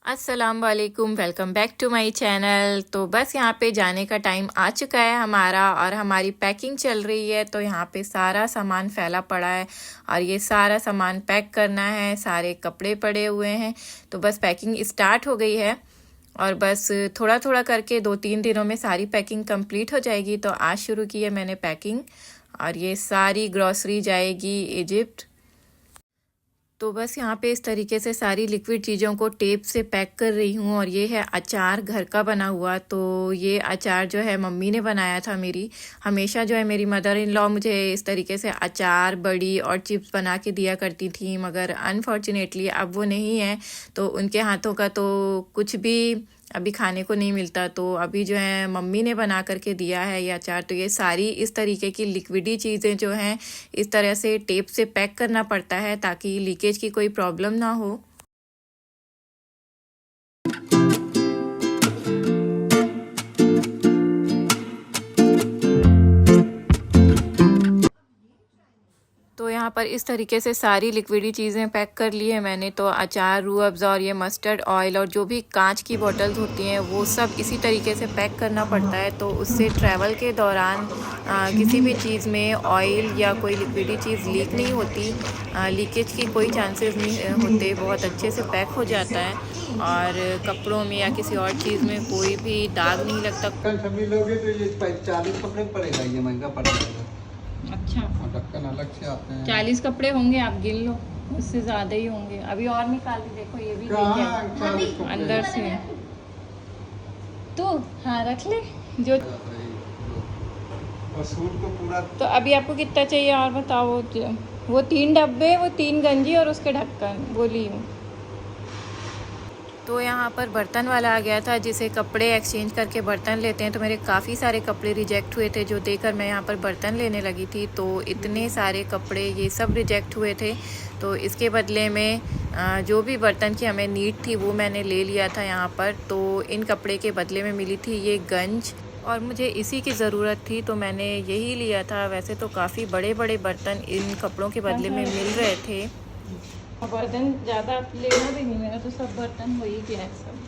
अस्सलाम वालेकुम, welcome back to my channel. तो बस यहाँ पे जाने का टाइम आ चुका है हमारा और हमारी पैकिंग चल रही है। तो यहाँ पे सारा सामान फैला पड़ा है और ये सारा सामान पैक करना है। सारे कपड़े पड़े हुए हैं। तो बस पैकिंग स्टार्ट हो गई है और बस थोड़ा थोड़ा करके 2-3 दिनों में सारी पैकिंग कंप्लीट हो जाएगी। तो आज शुरू की है मैंने पैकिंग और ये सारी ग्रॉसरी जाएगी इजिप्ट। तो बस यहाँ पे इस तरीके से सारी लिक्विड चीज़ों को टेप से पैक कर रही हूँ। और ये है अचार घर का बना हुआ। तो ये अचार जो है मम्मी ने बनाया था मेरी। हमेशा जो है मेरी मदर इन लॉ मुझे इस तरीके से अचार बड़ी और चिप्स बना के दिया करती थी, मगर अनफॉर्चुनेटली अब वो नहीं है। तो उनके हाथों का तो कुछ भी अभी खाने को नहीं मिलता। तो अभी जो है मम्मी ने बना करके दिया है ये अचार। तो ये सारी इस तरीके की लिक्विडी चीज़ें जो हैं इस तरह से टेप से पैक करना पड़ता है ताकि लीकेज की कोई प्रॉब्लम ना हो। तो यहाँ पर इस तरीके से सारी लिक्विडी चीज़ें पैक कर ली है मैंने। तो अचार, रूह अफ़ज़ा और ये मस्टर्ड ऑयल और जो भी कांच की बोतल्स होती हैं वो सब इसी तरीके से पैक करना पड़ता है। तो उससे ट्रैवल के दौरान किसी भी चीज़ में ऑयल या कोई लिक्विडी चीज़ लीक नहीं होती। लीकेज की कोई चांसेस नहीं होते, बहुत अच्छे से पैक हो जाता है और कपड़ों में या किसी और चीज़ में कोई भी दाग नहीं लगता। कल सब लोगे तो ये 40 कपड़े पड़ेगा, ये महंगा पड़ जाएगा। अच्छा, ढक्कन अलग से आते हैं। 40 कपड़े होंगे, आप गिन लो, उससे ज़्यादा ही होंगे। अभी और निकाल के देखो, ये भी अंदर से। तो हाँ रख ले जो। और सूट को पूरा। तो अभी आपको कितना चाहिए और बताओ। वो 3 डब्बे, वो 3 गंजी और उसके ढक्कन बोली हूँ। तो यहाँ पर बर्तन वाला आ गया था जिसे कपड़े एक्सचेंज करके बर्तन लेते हैं। तो मेरे काफ़ी सारे कपड़े रिजेक्ट हुए थे जो देकर मैं यहाँ पर बर्तन लेने लगी थी। तो इतने सारे कपड़े ये सब रिजेक्ट हुए थे। तो इसके बदले में जो भी बर्तन की हमें नीड थी वो मैंने ले लिया था यहाँ पर। तो इन कपड़े के बदले में मिली थी ये गंज और मुझे इसी की ज़रूरत थी तो मैंने यही लिया था। वैसे तो काफ़ी बड़े बड़े बर्तन इन कपड़ों के बदले में मिल रहे थे। बर्तन ज़्यादा लेना भी नहीं, मेरा तो सब बर्तन वही गया है सब।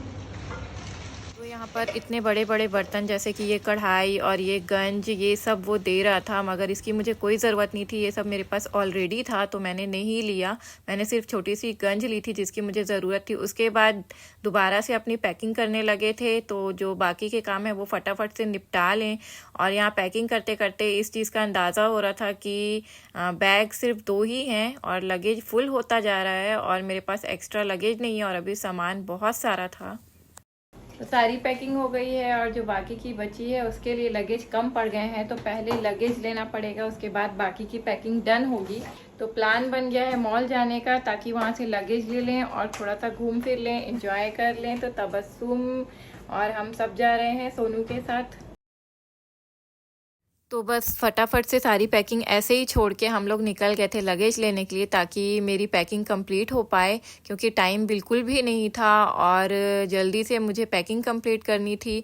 तो यहाँ पर इतने बड़े बड़े बर्तन जैसे कि ये कढ़ाई और ये गंज, ये सब वो दे रहा था, मगर इसकी मुझे कोई ज़रूरत नहीं थी। ये सब मेरे पास ऑलरेडी था तो मैंने नहीं लिया। मैंने सिर्फ छोटी सी गंज ली थी जिसकी मुझे ज़रूरत थी। उसके बाद दोबारा से अपनी पैकिंग करने लगे थे। तो जो बाकी के काम है वो फटाफट से निपटा लें। और यहाँ पैकिंग करते करते इस चीज़ का अंदाज़ा हो रहा था कि बैग सिर्फ 2 ही हैं और लगेज फुल होता जा रहा है और मेरे पास एक्स्ट्रा लगेज नहीं है और अभी सामान बहुत सारा था। तो सारी पैकिंग हो गई है और जो बाकी की बची है उसके लिए लगेज कम पड़ गए हैं। तो पहले लगेज लेना पड़ेगा, उसके बाद बाकी की पैकिंग डन होगी। तो प्लान बन गया है मॉल जाने का ताकि वहाँ से लगेज ले लें और थोड़ा सा घूम फिर लें, एंजॉय कर लें। तो तबस्सुम और हम सब जा रहे हैं सोनू के साथ। तो बस फटाफट से सारी पैकिंग ऐसे ही छोड़ के हम लोग निकल गए थे लगेज लेने के लिए ताकि मेरी पैकिंग कंप्लीट हो पाए, क्योंकि टाइम बिल्कुल भी नहीं था और जल्दी से मुझे पैकिंग कंप्लीट करनी थी।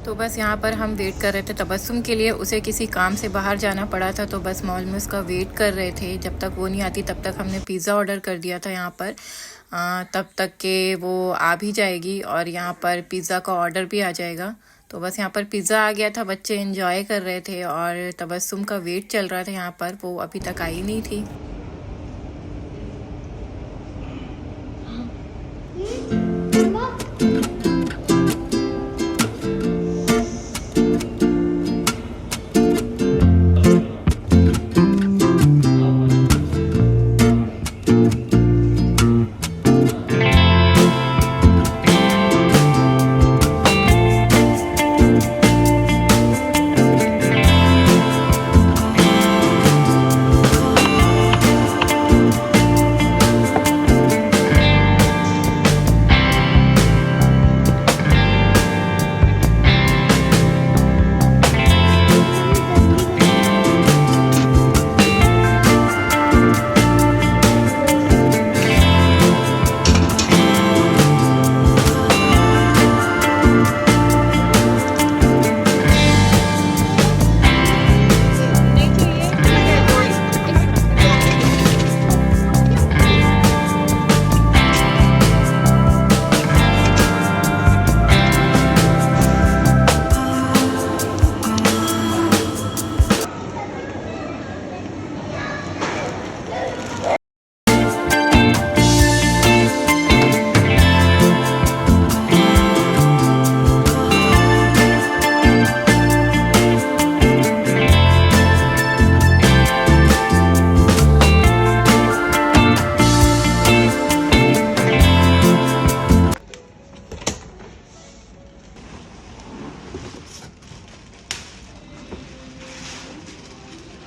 तो बस यहाँ पर हम वेट कर रहे थे तबस्सुम के लिए। उसे किसी काम से बाहर जाना पड़ा था तो बस मॉल में उसका वेट कर रहे थे। जब तक वो नहीं आती तब तक हमने पिज़्ज़ा ऑर्डर कर दिया था यहाँ पर। तब तक के वो आ भी जाएगी और यहाँ पर पिज़्ज़ा का ऑर्डर भी आ जाएगा। तो बस यहाँ पर पिज़्ज़ा आ गया था, बच्चे एंजॉय कर रहे थे और तबस्सुम का वेट चल रहा था यहाँ पर, वो अभी तक आई नहीं थी।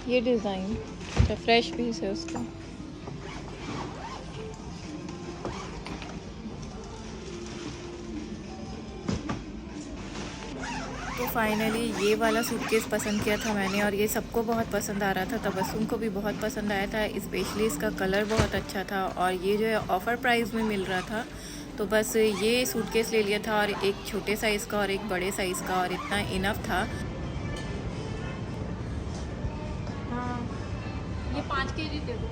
ये डिज़ाइन अच्छा फ्रेश पीस है उसका। तो फाइनली ये वाला सूटकेस पसंद किया था मैंने और ये सबको बहुत पसंद आ रहा था। तबस्सुम को भी बहुत पसंद आया था, स्पेशली इसका कलर बहुत अच्छा था और ये जो है ऑफ़र प्राइस में मिल रहा था। तो बस ये सूटकेस ले लिया था और एक छोटे साइज़ का और एक बड़े साइज़ का, और इतना इनफ था। हाँ, ये 5 केजी दे दो।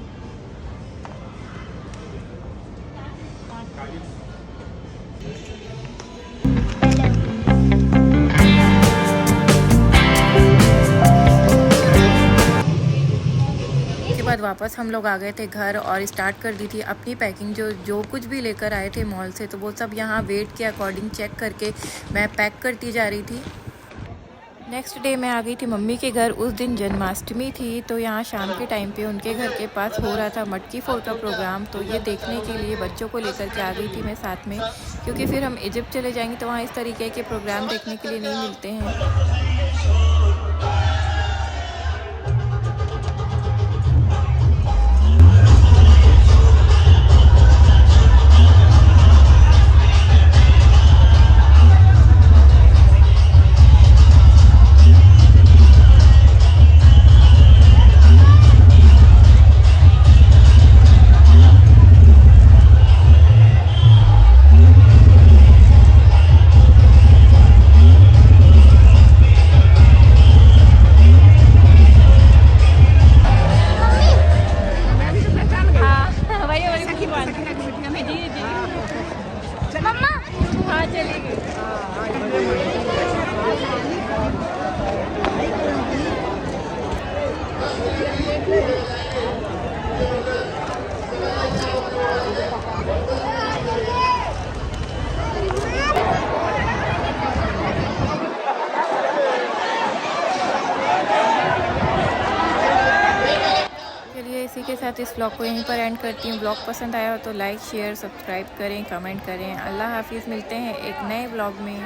उसके बाद वापस हम लोग आ गए थे घर और स्टार्ट कर दी थी अपनी पैकिंग। जो कुछ भी लेकर आए थे मॉल से, तो वो सब यहाँ वेट के अकॉर्डिंग चेक करके मैं पैक करती जा रही थी। नेक्स्ट डे मैं आ गई थी मम्मी के घर। उस दिन जन्माष्टमी थी, तो यहाँ शाम के टाइम पे उनके घर के पास हो रहा था मटकी फोड़ का प्रोग्राम। तो ये देखने के लिए बच्चों को लेकर के आ गई थी मैं साथ में, क्योंकि फिर हम इजिप्ट चले जाएंगे तो वहाँ इस तरीके के प्रोग्राम देखने के लिए नहीं मिलते हैं। हाँ चलेगी। चलिए इसी के साथ इस ब्लॉग को यहीं पर एंड करती हूँ। ब्लॉग पसंद आया हो तो लाइक शेयर सब्सक्राइब करें, कमेंट करें। अल्लाह हाफिज़, मिलते हैं एक नए ब्लॉग में।